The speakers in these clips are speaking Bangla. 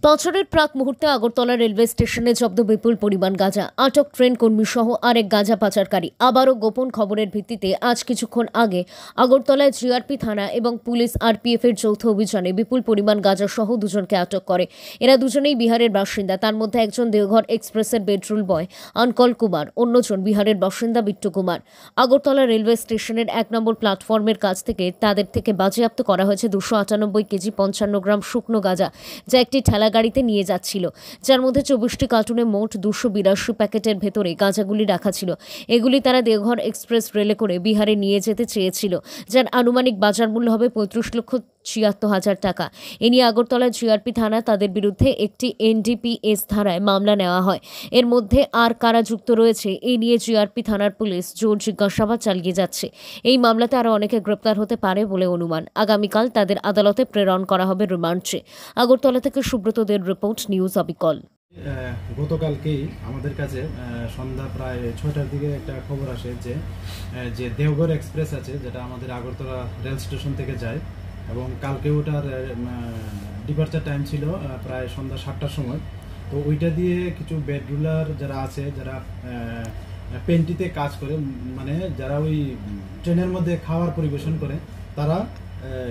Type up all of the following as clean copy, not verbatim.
বছরের প্রাক মুহূর্তে আগরতলা রেলওয়ে স্টেশনে জব্দ বিপুল পরিমাণ গাঁজা। আটক ট্রেন কর্মী সহ আরেক গাঁজা পাচারকারী। আবারও গোপন খবরের ভিত্তিতে আজ কিছুক্ষণ আগে আগরতলায় জিআরপি থানা এবং পুলিশ আরপিএফ এর যৌথ অভিযানে বিপুল পরিমাণ গাঁজা সহ দুজনকে আটক করে। এরা দুজনেই বিহারের বাসিন্দা। তার মধ্যে একজন দেওঘর এক্সপ্রেসের বেডরুল বয় অনকল কুমার, অন্যজন বিহারের বাসিন্দা বিট্টু কুমার। আগরতলা রেলওয়ে স্টেশনের 1 নম্বর প্ল্যাটফর্মের কাছ থেকে তাদের থেকে বাজেয়াপ্ত করা হয়েছে 298 কেজি 55 গ্রাম শুকনো গাঁজা, যা একটি ঠেলা গাড়িতে নিয়ে যাচ্ছিল, যার মধ্যে 24টি কার্টুনে মোট 282 প্যাকেটের ভেতরে গাঁজাগুলি রাখা ছিল। এগুলি তারা দেওঘর এক্সপ্রেস রেলে করে বিহারে নিয়ে যেতে চেয়েছিল, যার আনুমানিক বাজার মূল্য হবে 35,76,000 টাকা। এ নিয়ে আগরতলা জিআরপি থানা তাদের বিরুদ্ধে একটি এনডিপিএস ধারায় মামলা নেওয়া হয়। এর মধ্যে আর কারা যুক্ত রয়েছে এই নিয়ে জিআরপি থানার পুলিশ জোর জিজ্ঞাসাবাদ চালিয়ে যাচ্ছে। এই মামলাতে আরও অনেকে গ্রেপ্তার হতে পারে বলে অনুমান। আগামীকাল তাদের আদালতে প্রেরণ করা হবে রিমান্ডে। আগরতলা থেকে সুব্রতদের রিপোর্ট, নিউজ অবিকল। গতকালকেই আমাদের কাছে সন্ধ্যা প্রায় 6টার দিকে একটা খবর আসে যে দেওঘর এক্সপ্রেস আছে, যেটা আমাদের আগরতলা রেল স্টেশন থেকে যায়, এবং কালকে ওটার ডিপার্চার টাইম ছিল প্রায় সন্ধ্যা 7টার সময়। তো ওইটা দিয়ে কিছু বেডরুলার যারা আছে, যারা পেন্টিতে কাজ করে, মানে যারা ওই ট্রেনের মধ্যে খাবার পরিবেশন করে, তারা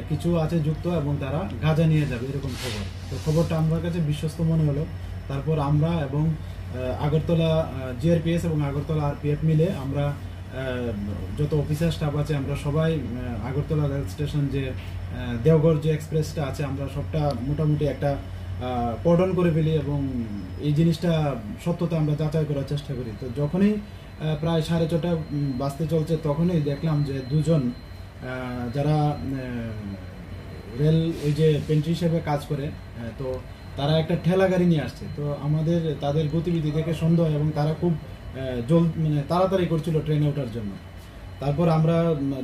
কিছু আছে যুক্ত এবং তারা গাঁজা নিয়ে যাবে, এরকম খবর। তো খবরটা আমার কাছে বিশ্বস্ত মনে হলো। তারপর আমরা এবং আগরতলা জিআরপিএস এবং আগরতলা আরপিএফ মিলে আমরা যত অফিসার স্টাফ আছে, আমরা সবাই আগরতলা রেল স্টেশন যে দেওঘর যে এক্সপ্রেসটা আছে, আমরা সবটা মোটামুটি একটা কর্ডন করে ফেলি এবং এই জিনিসটা সত্যতা আমরা যাচাই করার চেষ্টা করি। তো যখনই প্রায় 6:30 বাজতে চলছে, তখনই দেখলাম যে দুজন যারা রেল ওই যে পেন্ট্রি হিসেবে কাজ করে, তো তারা একটা ঠেলা গাড়ি নিয়ে আসছে। তো আমাদের তাদের গতিবিধি দেখে সন্দেহ, এবং তারা খুব তাড়াতাড়ি করছিল ট্রেনে ওঠার জন্য। তারপর আমরা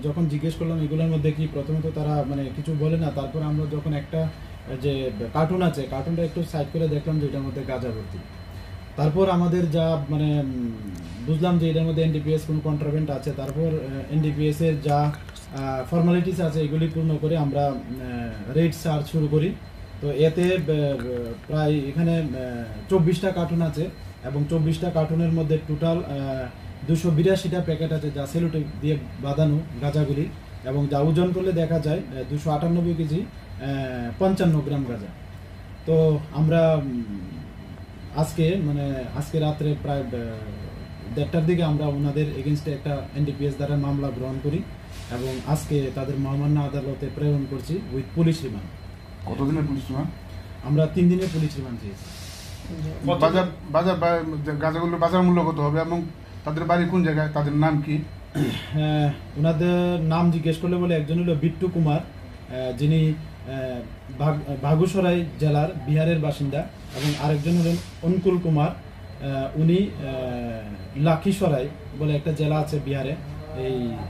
যখন জিজ্ঞেস করলাম এগুলোর মধ্যে কি, প্রথমে তো তারা কিছু বলে না। তারপর আমরা যখন একটা যে কার্টুন আছে, কার্টুনটা একটু সাইড করে দেখলাম যে এটার মধ্যে গাঁজা ভর্তি। তারপর আমাদের যা বুঝলাম যে এটার মধ্যে এনডিপিএস কোনো কন্ট্রাভেন্ট আছে। তারপর এনডিপিএস এর যা ফর্মালিটিস আছে এগুলি পূর্ণ করে আমরা রেড সার্চ শুরু করি। তো এতে প্রায় এখানে 24টা কার্টুন আছে, এবং 24টা কার্টুনের মধ্যে টোটাল 282টা প্যাকেট আছে, যা সেলুটেপ দিয়ে বাঁধানো গাঁজাগুলি, এবং যা ওজন করলে দেখা যায় 298 কেজি 55 গ্রাম গাঁজা। তো আমরা আজকে রাত্রে প্রায় 1:30টার দিকে আমরা ওনাদের এগেনস্টে একটা এনডিপিএস দ্বারা মামলা গ্রহণ করি, এবং আজকে তাদের মহামান্য আদালতে প্রেরণ করছি উইথ পুলিশ রিমান্ড। কতদিনের পুলিশ রিমান্ড? আমরা 3 দিনের পুলিশ রিমান্ড চেয়েছি। গাঁজাগুলোর বাজার মূল্য কত হবে এবং তাদের বাড়ি কোন জায়গায়, তাদের নাম কি? ওনাদের নাম জিজ্ঞেস করলে বলে, একজন হলো বিট্টু কুমার, যিনি বাগুসরাই জেলার বিহারের বাসিন্দা, এবং আরেকজন হলেন অনকুল কুমার, উনি লাখিসরাই বলে একটা জেলা আছে বিহারে,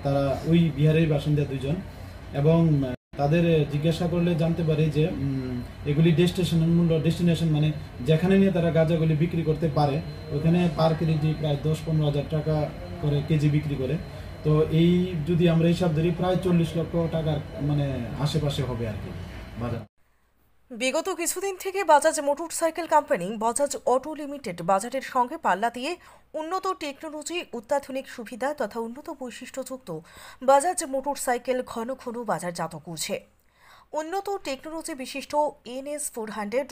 তারা ওই বিহারের বাসিন্দা দুজন। এবং তাদের জিজ্ঞাসা করলে জানতে পারি যে এগুলি ডেস্টিনেশন মানে যেখানে নিয়ে তারা গাঁজাগুলি বিক্রি করতে পারে, ওখানে পার কেজি প্রায় 10-15 হাজার টাকা করে কেজি বিক্রি করে। তো এই যদি আমরা হিসাব ধরি, প্রায় 40 লক্ষ টাকার আশেপাশে হবে আর কি বাজার। বিগত কিছুদিন থেকে Bajaj motorcycle company Bajaj auto limited বাজারের সঙ্গে পাল্লা দিয়ে উন্নত টেকনোলজি, অত্যাধুনিক সুবিধা তথা উন্নত বৈশিষ্ট্যযুক্ত বাজাজ মোটরসাইকেল ঘন ঘন বাজারজাত করছে। উন্নত টেকনোলজি বিশিষ্ট NS 400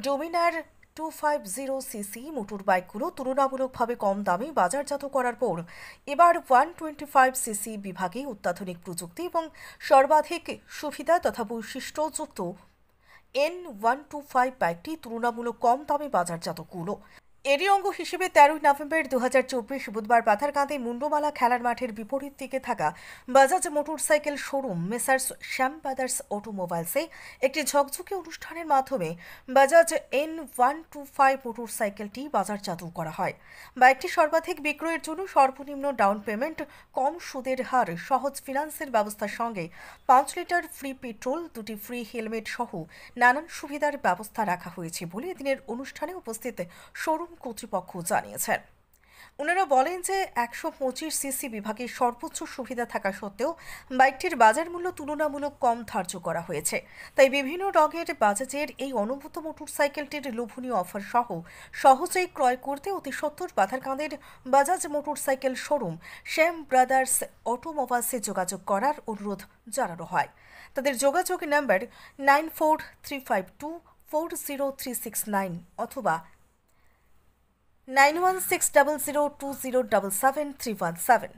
ডোমিনার 250cc মোটর বাইকগুলো তুলনামূলকভাবে কম দামে বাজারজাত করার পর এবার 125cc বিভাগে অত্যাধুনিক প্রযুক্তি এবং সর্বাধিক সুবিধা তথা বৈশিষ্ট্যযুক্ত N125 বাইকটি তুলনামূলক কম দামে বাজারজাত করল। এরই অঙ্গ হিসেবে 13 নভেম্বর 2024 বুধবার পাথারকান্দি মুন্ডমালা খেলার মাঠের বিপরীত দিকে থাকা বাজাজ মোটরসাইকেল শোরুম মেসার্স শ্যাম ব্রাদার্স অটোমোবাইলসে একটি ঝকঝকে অনুষ্ঠানের মাধ্যমে বাজাজ N125 মোটরসাইকেলটি বাজারজাত করা হয়। বাইকটি সর্বাধিক বিক্রয়ের জন্য সর্বনিম্ন ডাউন পেমেন্ট, কম সুদের হার, সহজ ফিনান্সের ব্যবস্থার সঙ্গে 5 লিটার ফ্রি পেট্রোল, 2টি ফ্রি হেলমেট সহ নানান সুবিধার ব্যবস্থা রাখা হয়েছে বলে এদিনের অনুষ্ঠানে উপস্থিত শোরুম কর্তৃপক্ষ জানিয়েছেন। ওনারা বলেন যে 125 সিসি বিভাগের সর্বোচ্চ সুবিধা থাকা সত্ত্বেও বাইকটির বাজার মূল্য তুলনামূলক কম ধার্য করা হয়েছে। তাই বিভিন্ন রঙের বাজাজের এই অনুভূত মোটরসাইকেলটির লোভনীয় অফার সহ সহজেই ক্রয় করতে অতি সত্বর বাধারকান্দির বাজাজ মোটরসাইকেল শোরুম শ্যাম ব্রাদার্স অটোমোবাইলসে যোগাযোগ করার অনুরোধ জানানো হয়। তাদের যোগাযোগ নাম্বার 9435240369 অথবা 916002077317।